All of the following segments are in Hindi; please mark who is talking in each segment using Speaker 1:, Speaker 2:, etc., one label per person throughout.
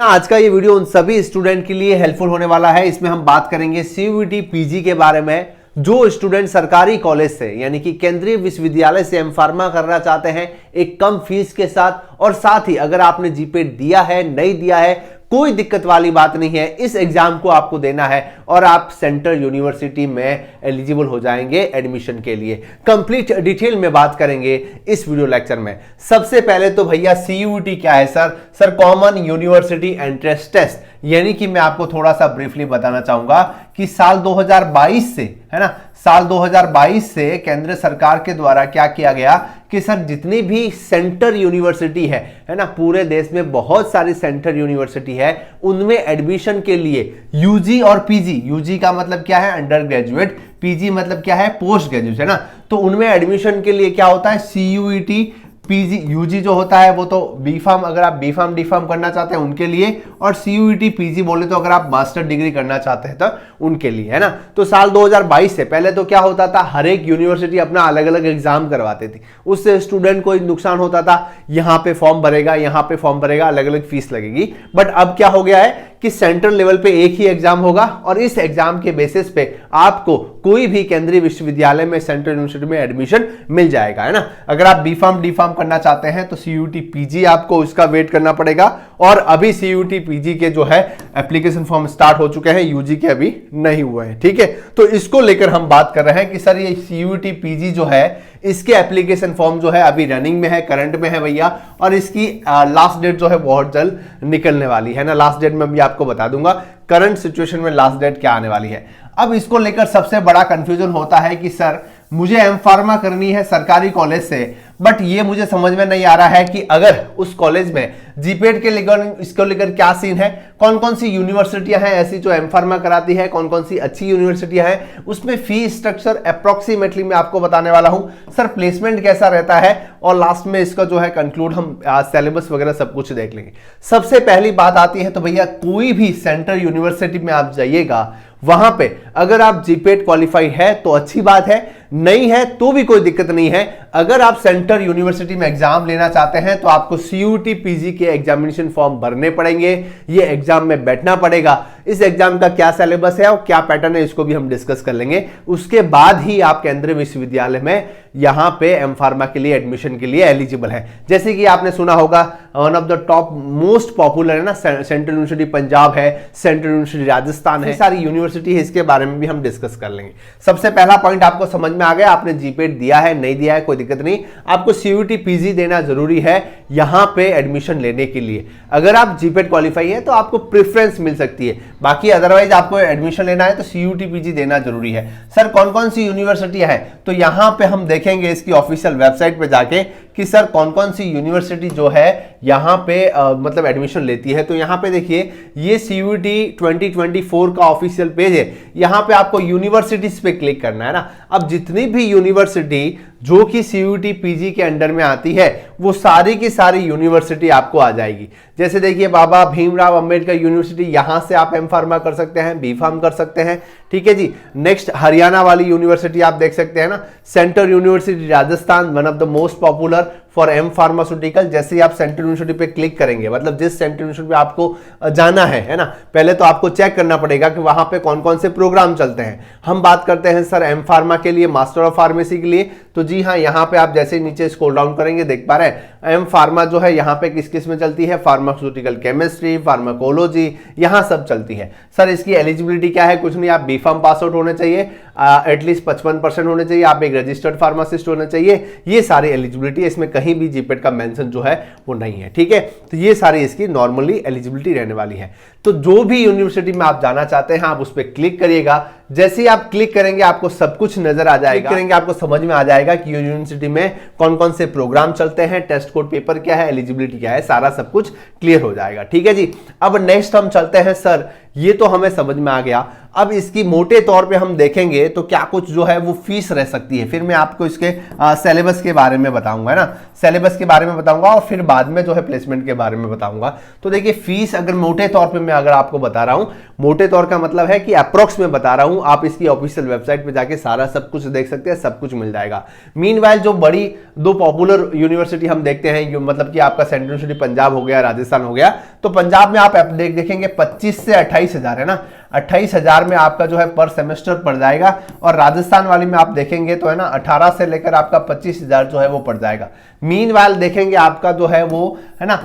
Speaker 1: आज का ये वीडियो उन सभी स्टूडेंट के लिए हेल्पफुल होने वाला है। इसमें हम बात करेंगे सीयूईटी पीजी के बारे में। जो स्टूडेंट सरकारी कॉलेज से यानी कि केंद्रीय विश्वविद्यालय से एम फार्मा करना चाहते हैं एक कम फीस के साथ, और साथ ही अगर आपने जीपेट दिया है नहीं दिया है कोई दिक्कत वाली बात नहीं है, इस एग्जाम को आपको देना है और आप सेंट्रल यूनिवर्सिटी में एलिजिबल हो जाएंगे एडमिशन के लिए। कंप्लीट डिटेल में बात करेंगे इस वीडियो लेक्चर में। सबसे पहले तो भैया सीयूईटी क्या है sir common university entrance test, यानी कि मैं आपको थोड़ा सा ब्रीफली बताना चाहूंगा कि साल 2022 से, है ना, साल 2022 से केंद्र सरकार के द्वारा क्या किया गया कि सर जितनी भी सेंटर यूनिवर्सिटी है ना, पूरे देश में बहुत सारी सेंटर यूनिवर्सिटी है, उनमें एडमिशन के लिए यूजी और पीजी, यूजी का मतलब क्या है अंडर ग्रेजुएट, पीजी मतलब क्या है पोस्ट ग्रेजुएट, है ना, तो उनमें एडमिशन के लिए क्या होता है सीयूईटी पीजी। यूजी जो होता है वो तो बी फार्म, अगर आप बी फार्म डी फार्म करना चाहते हैं उनके लिए, और सीयूईटी पीजी बोले तो अगर आप मास्टर डिग्री करना चाहते हैं तो उनके लिए, है ना। तो साल 2022 से पहले तो क्या होता था, हर एक यूनिवर्सिटी अपना अलग अलग एग्जाम करवाती थी, उससे स्टूडेंट को नुकसान होता था, यहाँ पे फॉर्म भरेगा यहाँ पे फॉर्म भरेगा, अलग अलग फीस लगेगी। बट अब क्या हो गया है कि सेंट्रल लेवल पे एक ही एग्जाम होगा और इस एग्जाम के बेसिस पे आपको कोई भी केंद्रीय विश्वविद्यालय में सेंट्रल यूनिवर्सिटी में एडमिशन मिल जाएगा, है ना। अगर आप बी फार्म डी फार्म करना चाहते हैं तो सीयूईटी पीजी आपको इसका वेट करना पड़ेगा, और अभी सीयूईटी पीजी के जो है एप्लीकेशन फॉर्म स्टार्ट हो चुके हैं, यूजी के अभी नहीं हुए हैं, ठीक है। तो इसको लेकर हम बात कर रहे हैं कि सर ये सीयूईटी पीजी जो है इसके एप्लीकेशन फॉर्म जो है अभी रनिंग में है, करंट में है भैया, और इसकी लास्ट डेट जो है बहुत जल्द निकलने वाली है ना। लास्ट डेट में भी आपको बता दूंगा करंट सिचुएशन में लास्ट डेट क्या आने वाली है। अब इसको लेकर सबसे बड़ा कंफ्यूजन होता है कि सर मुझे एम फार्मा करनी है सरकारी कॉलेज से, बट ये मुझे समझ में नहीं आ रहा है कि अगर उस कॉलेज में जीपेट के लेकर इसको लेकर क्या सीन है, कौन कौन सी यूनिवर्सिटियां हैं ऐसी जो एम फार्मा कराती है, कौन कौन सी अच्छी यूनिवर्सिटियां हैं, उसमें फी स्ट्रक्चर अप्रोक्सीमेटली मैं आपको बताने वाला हूं, सर प्लेसमेंट कैसा रहता है, और लास्ट में इसका जो है कंक्लूड हम सिलेबस वगैरह सब कुछ देख लेंगे। सबसे पहली बात आती है तो भैया कोई भी सेंट्रल यूनिवर्सिटी में आप जाइएगा, वहां पे अगर आप जीपेट क्वालिफाई है तो अच्छी बात है, नहीं है तो भी कोई दिक्कत नहीं है। अगर आप सेंटर यूनिवर्सिटी में एग्जाम लेना चाहते हैं तो आपको सीयूईटी पीजी के एग्जामिनेशन फॉर्म भरने पड़ेंगे, ये एग्जाम में बैठना पड़ेगा। इस एग्जाम का क्या सिलेबस है और क्या पैटर्न है इसको भी हम डिस्कस कर लेंगे। उसके बाद ही आप केंद्रीय विश्वविद्यालय में यहां पे एम फार्मा के लिए एडमिशन के लिए एलिजिबल है। जैसे कि आपने सुना होगा one of the top most popular है ना, सेंट्रल यूनिवर्सिटी पंजाब है, सेंट्रल यूनिवर्सिटी राजस्थान है, सारी यूनिवर्सिटी है, इसके बारे में भी हम डिस्कस कर लेंगे। सबसे पहला पॉइंट आपको समझ में आ गया, आपने जीपेट दिया है नहीं दिया है कोई दिक्कत नहीं, आपको सीयूईटी पीजी देना जरूरी है यहां पे एडमिशन लेने के लिए। अगर आप जीपेट क्वालिफाई है तो आपको प्रेफरेंस मिल सकती है, बाकी अदरवाइज आपको एडमिशन लेना है तो सीयूईटी पीजी देना जरूरी है। सर कौन कौन सी यूनिवर्सिटी है, तो यहां पे हम देखेंगे इसकी ऑफिशियल वेबसाइट पे जाके कि सर कौन कौन सी यूनिवर्सिटी जो है यहां पे मतलब एडमिशन लेती है। तो यहां पे देखिए ये सीयूईटी 2024 का ऑफिशियल पेज है, यहां पे आपको यूनिवर्सिटीज पे क्लिक करना है ना। अब जितनी भी यूनिवर्सिटी जो कि सीयूईटी पीजी के अंडर में आती है वो सारी की सारी यूनिवर्सिटी आपको आ जाएगी। जैसे देखिए बाबा भीमराव अंबेडकर यूनिवर्सिटी, यहां से आप एम फार्मा कर सकते हैं, बी फार्म कर सकते हैं, ठीक है जी। नेक्स्ट हरियाणा वाली यूनिवर्सिटी आप देख सकते हैं ना, central university Rajasthan, one of the most popular for M pharmaceutical. जैसे ही आप सेंट्रल यूनिवर्सिटी पे क्लिक करेंगे, मतलब जिस सेंट्रल यूनिवर्सिटी पे आपको जाना है ना, पहले तो आपको चेक करना पड़ेगा कि वहां पे कौन कौन से प्रोग्राम चलते हैं। हम बात करते हैं सर एम फार्मा के लिए, मास्टर ऑफ फार्मेसी के लिए, तो जी हाँ यहाँ पे आप जैसे नीचे स्क्रॉल डाउन करेंगे देख पा रहे हैं एम फार्मा जो है यहाँ पे किस किस में चलती है, फार्मास्यूटिकल केमिस्ट्री, फार्माकोलॉजी, यहाँ सब चलती है। सर इसकी एलिजिबिलिटी क्या है, कुछ नहीं, आप बी फार्म पास आउट होने चाहिए, एटलीस्ट 55% होने चाहिए, आप एक रजिस्टर्ड फार्मासिस्ट होने चाहिए, ये सारी एलिजिबिलिटी है। इसमें कहीं भी जीपेट का मेंशन जो है वो नहीं है, ठीक है। तो ये सारी इसकी नॉर्मली एलिजिबिलिटी रहने वाली है। तो जो भी यूनिवर्सिटी में आप जाना चाहते हैं आप उस पर क्लिक करिएगा, जैसे ही आप क्लिक करेंगे आपको सब कुछ नजर आ जाएगा, क्लिक करेंगे आपको समझ में आ जाएगा कि यूनिवर्सिटी में कौन कौन से प्रोग्राम चलते हैं, टेस्ट कोड पेपर क्या है, एलिजिबिलिटी क्या है, सारा सब कुछ क्लियर हो जाएगा, ठीक है जी। अब नेक्स्ट हम चलते हैं सर ये तो हमें समझ में आ गया। अब इसकी मोटे तौर पे हम देखेंगे तो क्या कुछ जो है वो फीस रह सकती है, फिर मैं आपको इसके सिलेबस के बारे में बताऊंगा, है ना, सिलेबस के बारे में बताऊंगा और फिर बाद में जो है प्लेसमेंट के बारे में बताऊंगा। तो देखिए फीस अगर मोटे तौर पे मैं अगर आपको बता रहा हूं, मोटे तौर का मतलब है कि अप्रोक्स में बता रहा हूं, आप इसकी ऑफिशियल वेबसाइट पे जाके सारा सब कुछ देख सकते हैं, सब कुछ मिल जाएगा। मीनवाइल जो बड़ी दो पॉपुलर यूनिवर्सिटी हम देखते हैं, मतलब कि आपका सेंट्रल यूनिवर्सिटी पंजाब हो गया, राजस्थान हो गया, तो पंजाब में आप देखेंगे 25 से 28 हजार, है ना, 28 हजार में आपका जो है पर सेमेस्टर पड़ जाएगा। और राजस्थान वाली में आप देखेंगे तो है ना 18 से लेकर आपका 25 हजार जो है वो पड़ जाएगा। मीनवाइल देखेंगे आपका जो है वो है ना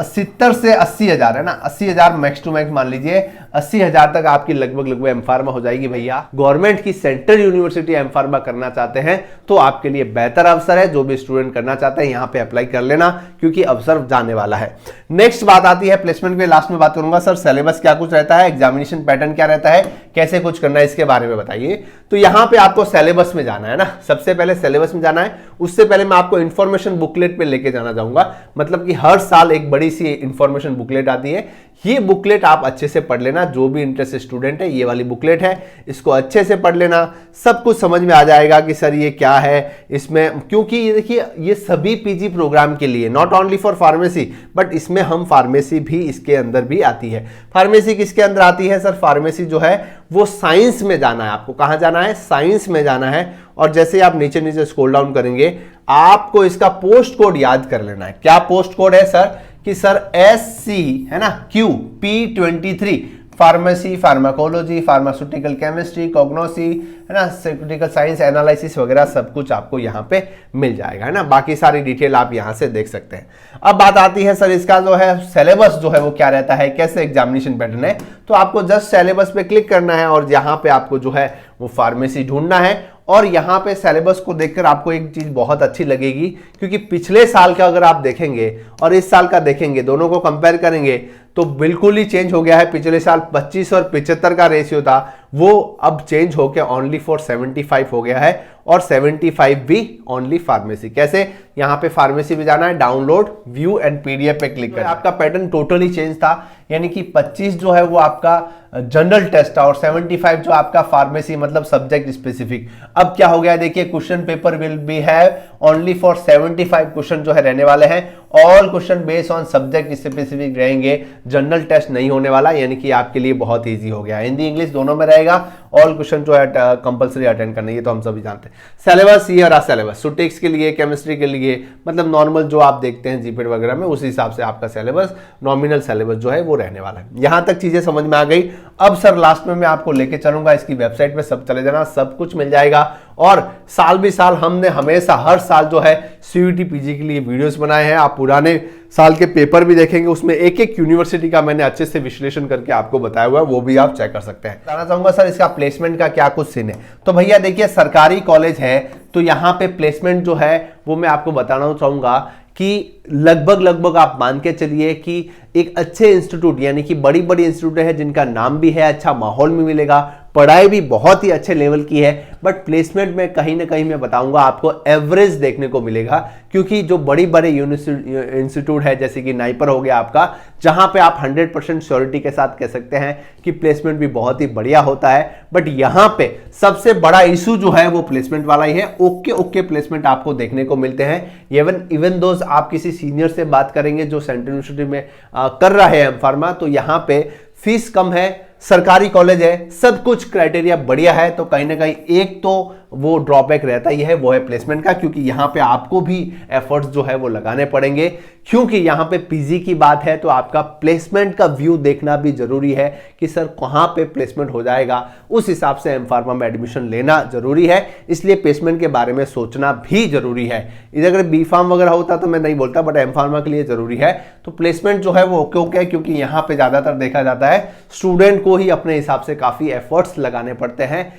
Speaker 1: 70 से 80 हजार, है ना, 80 हजार मैक्स टू मैक्स मान लीजिए, 80 हजार तक आपकी लगभग एम फार्मा हो जाएगी। भैया गवर्नमेंट की सेंट्रल यूनिवर्सिटी एम फार्मा करना चाहते हैं तो आपके लिए बेहतर अवसर है, जो भी स्टूडेंट करना चाहते हैं यहाँ पे अप्लाई कर लेना, क्योंकि अवसर जाने वाला है। नेक्स्ट बात आती है प्लेसमेंट पे, लास्ट में बात करूंगा सर सिलेबस क्या कुछ रहता है, एग्जामिनेशन पैटर्न क्या रहता है, कैसे कुछ करना है, इसके बारे में बताइए। तो यहां पे आपको सिलेबस में जाना है ना, सबसे पहले सिलेबस में जाना है। उससे पहले मैं आपको इंफॉर्मेशन बुकलेट पे लेके जाना चाहूंगा, मतलब कि हर साल एक बड़ी सी इंफॉर्मेशन बुकलेट आती है, ये बुकलेट आप अच्छे से पढ़ लेना, जो भी इंटरेस्टेड स्टूडेंट है ये वाली बुकलेट है, इसको अच्छे से पढ़ लेना, सब कुछ समझ में आ जाएगा कि सर ये क्या है इसमें, क्योंकि ये देखिए ये सभी पीजी प्रोग्राम के लिए, not only for pharmacy, but इसमें हम फार्मेसी भी इसके अंदर भी आती है। फार्मेसी किसके अंदर आती है सर, फार्मेसी जो है वो साइंस में जाना है, आपको कहां जाना है, साइंस में जाना है। और जैसे आप नीचे नीचे स्क्रॉल डाउन करेंगे आपको इसका पोस्ट कोड याद कर लेना है। क्या पोस्ट कोड है सर, कि सर SC है ना QP23, pharmacy, pharmacology, pharmaceutical chemistry, कॉग्नोसी, है ना, सिक्योरिटिकल साइंस, एनालिसिस वगैरह सब कुछ आपको यहाँ पे मिल जाएगा, है ना, बाकी सारी डिटेल आप यहाँ से देख सकते हैं। अब बात आती है सर इसका जो है सिलेबस जो है वो क्या रहता है, कैसे एग्जामिनेशन पैटर्न है। तो आपको जस्ट सिलेबस पे क्लिक करना है और यहाँ पे आपको जो है वो फार्मेसी ढूंढना है। और यहाँ पे सिलेबस को देखकर आपको एक चीज बहुत अच्छी लगेगी, क्योंकि पिछले साल का अगर आप देखेंगे और इस साल का देखेंगे, दोनों को कंपेयर करेंगे तो बिल्कुल ही चेंज हो गया है। पिछले साल 25 और 75 का रेशियो था, वो अब चेंज होकर ओनली फॉर 75 हो गया है, और 75 भी ओनली फार्मेसी। कैसे, यहाँ पे फार्मेसी में जाना है, डाउनलोड, व्यू एंड PDF पे क्लिक करना है। आपका पैटर्न टोटली चेंज था, यानी कि 25 जो है वो आपका जनरल टेस्ट था और 75 जो आपका फार्मेसी मतलब सब्जेक्ट स्पेसिफिक। अब क्या हो गया देखिए, question paper will be have only for 75 question जो है रहने वाले हैं, all question based on subject specific रहेंगे, जनरल टेस्ट नहीं होने वाला, यानी कि आपके लिए बहुत ईजी हो गया। हिंदी इंग्लिश दोनों में रहेगा, ऑल क्वेश्चन जो है कंपलसरी अटेंड करना, ये तो हम सभी जानते हैं। सिलेबस ये रहा सिलेबस, सुटिक्स के लिए, केमिस्ट्री के लिए, मतलब नॉर्मल जो आप देखते हैं जीपेट वगैरह में, उस हिसाब से आपका सिलेबस, नॉमिनल सिलेबस जो है वो रहने वाला है। यहां तक चीजें समझ में आ गई। अब सर लास्ट में मैं आपको लेके चलूंगा इसकी वेबसाइट पे, सब चले जाना, सब कुछ मिल जाएगा। और साल भी साल हमने हमेशा हर साल जो है CUET PG के लिए वीडियोस बनाए हैं, आप पुराने साल के पेपर भी देखेंगे, उसमें एक एक यूनिवर्सिटी का मैंने अच्छे से विश्लेषण करके आपको बताया हुआ है, वो भी आप चेक कर सकते हैं। बताना चाहूंगा सर इसका प्लेसमेंट का क्या कुछ सीन है। तो भैया देखिए सरकारी कॉलेज है तो यहाँ पे प्लेसमेंट जो है वो मैं आपको बताना चाहूंगा कि लगभग आप मान के चलिए कि एक अच्छे इंस्टीट्यूट, यानी कि बड़ी बड़ी इंस्टीट्यूट है जिनका नाम भी है, अच्छा माहौल में मिलेगा, पढ़ाई भी बहुत ही अच्छे लेवल की है, बट प्लेसमेंट में कहीं ना कहीं मैं बताऊंगा आपको एवरेज देखने को मिलेगा। क्योंकि जो बड़ी बड़े इंस्टीट्यूट है जैसे कि नाइपर हो गया आपका, जहां पे आप 100% श्योरिटी के साथ कह सकते हैं कि प्लेसमेंट भी बहुत ही बढ़िया होता है, बट यहां पे सबसे बड़ा इशू जो है वो प्लेसमेंट वाला ही है। ओके प्लेसमेंट आपको देखने को मिलते हैं। इवन दोस्त आप किसी सीनियर से बात करेंगे जो सेंट्रल यूनिवर्सिटी में कर रहा है एम फार्मा, तो यहां पे फीस कम है, सरकारी कॉलेज है, सब कुछ क्राइटेरिया बढ़िया है, तो कहीं ना कहीं एक तो वो ड्रॉबैक रहता ही है, वो है प्लेसमेंट का, क्योंकि यहां पे आपको भी एफर्ट्स जो है वो लगाने पड़ेंगे। क्योंकि यहां पे पीजी की बात है तो आपका प्लेसमेंट का व्यू देखना भी जरूरी है कि सर कहां पे प्लेसमेंट हो जाएगा, उस हिसाब से एम फार्मा में एडमिशन लेना जरूरी है, इसलिए प्लेसमेंट के बारे में सोचना भी जरूरी है। इधर अगर बी फार्म वगैरह होता तो मैं नहीं बोलता, बट एम फार्मा के लिए जरूरी है। तो प्लेसमेंट जो है वो ओके है, क्योंकि यहां पे ज्यादातर देखा जाता है स्टूडेंट को ही अपने हिसाब से काफी एफर्ट्स लगाने पड़ते हैं।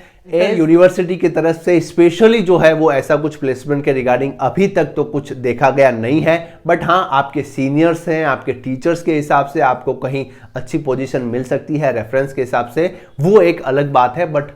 Speaker 1: यूनिवर्सिटी की तरफ से स्पेशली जो है वो ऐसा कुछ प्लेसमेंट के रिगार्डिंग अभी तक तो कुछ देखा गया नहीं है, बट हाँ आपके सीनियर्स हैं, आपके टीचर्स के हिसाब से आपको कहीं अच्छी पोजीशन मिल सकती है, रेफरेंस के हिसाब से, वो एक अलग बात है। बट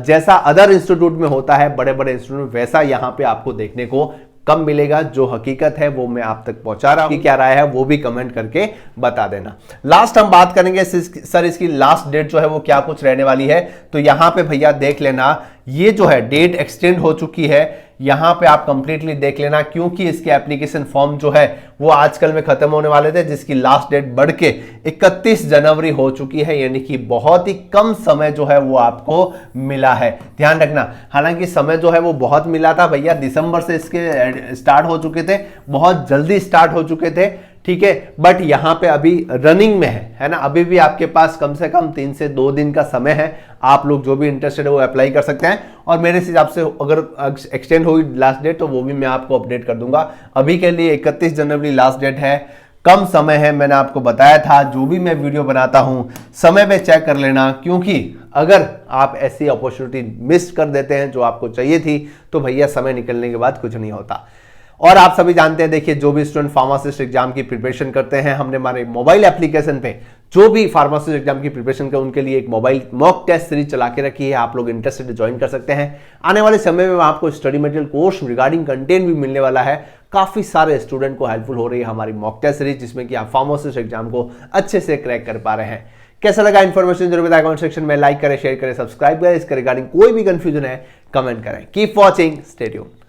Speaker 1: जैसा अदर इंस्टीट्यूट में होता है, बड़े बड़े इंस्टीट्यूट में, वैसा यहाँ पे आपको देखने को कब मिलेगा, जो हकीकत है वो मैं आप तक पहुंचा रहा हूं। क्या राय है वो भी कमेंट करके बता देना। लास्ट हम बात करेंगे सर इसकी लास्ट डेट जो है वो क्या कुछ रहने वाली है। तो यहां पे भैया देख लेना, ये जो है डेट एक्सटेंड हो चुकी है, यहां पे आप कंप्लीटली देख लेना, क्योंकि इसके एप्लीकेशन फॉर्म जो है वो आजकल में खत्म होने वाले थे, जिसकी लास्ट डेट बढ़ के 31 जनवरी हो चुकी है, यानी कि बहुत ही कम समय जो है वो आपको मिला है। ध्यान रखना, हालांकि समय जो है वो बहुत मिला था भैया, दिसंबर से इसके स्टार्ट हो चुके थे, बहुत जल्दी स्टार्ट हो चुके थे, ठीक है, बट यहां पे अभी रनिंग में है ना, अभी भी आपके पास कम से कम 3 से 2 दिन का समय है। आप लोग जो भी इंटरेस्टेड है वो अप्लाई कर सकते हैं, और मेरे हिसाब से अगर एक्सटेंड होगी लास्ट डेट तो वो भी मैं आपको अपडेट कर दूंगा। अभी के लिए 31 जनवरी लास्ट डेट है, कम समय है, मैंने आपको बताया था। जो भी मैं वीडियो बनाता हूं समय पे चेक कर लेना, क्योंकि अगर आप ऐसी अपॉर्चुनिटी मिस कर देते हैं जो आपको चाहिए थी तो भैया समय निकलने के बाद कुछ नहीं होता। और आप सभी जानते हैं, देखिए जो भी स्टूडेंट फार्मासिस्ट एग्जाम की प्रिपरेशन करते हैं, हमने हमारे मोबाइल एप्लीकेशन पे जो भी फार्मासिस्ट एग्जाम की प्रिपरेशन कर उनके लिए एक मोबाइल मॉक टेस्ट सीरीज चला के रखी है। आप लोग इंटरेस्टेड ज्वाइन कर सकते हैं। आने वाले समय में आपको study material course regarding content भी मिलने वाला है। काफी सारे स्टूडेंट को हेल्पफुल हो रही है हमारी मॉक टेस्ट सीरीज, जिसमें कि आप फार्मासिस्ट एग्जाम को अच्छे से क्रैक कर पा रहे हैं। कैसा लगा इन्फॉर्मेशन जरूर बताएं कमेंट सेक्शन में, लाइक करें, शेयर करें, सब्सक्राइब करें। इसके रिगार्डिंग कोई भी कंफ्यूजन है कमेंट करें। Keep watching, stay tuned.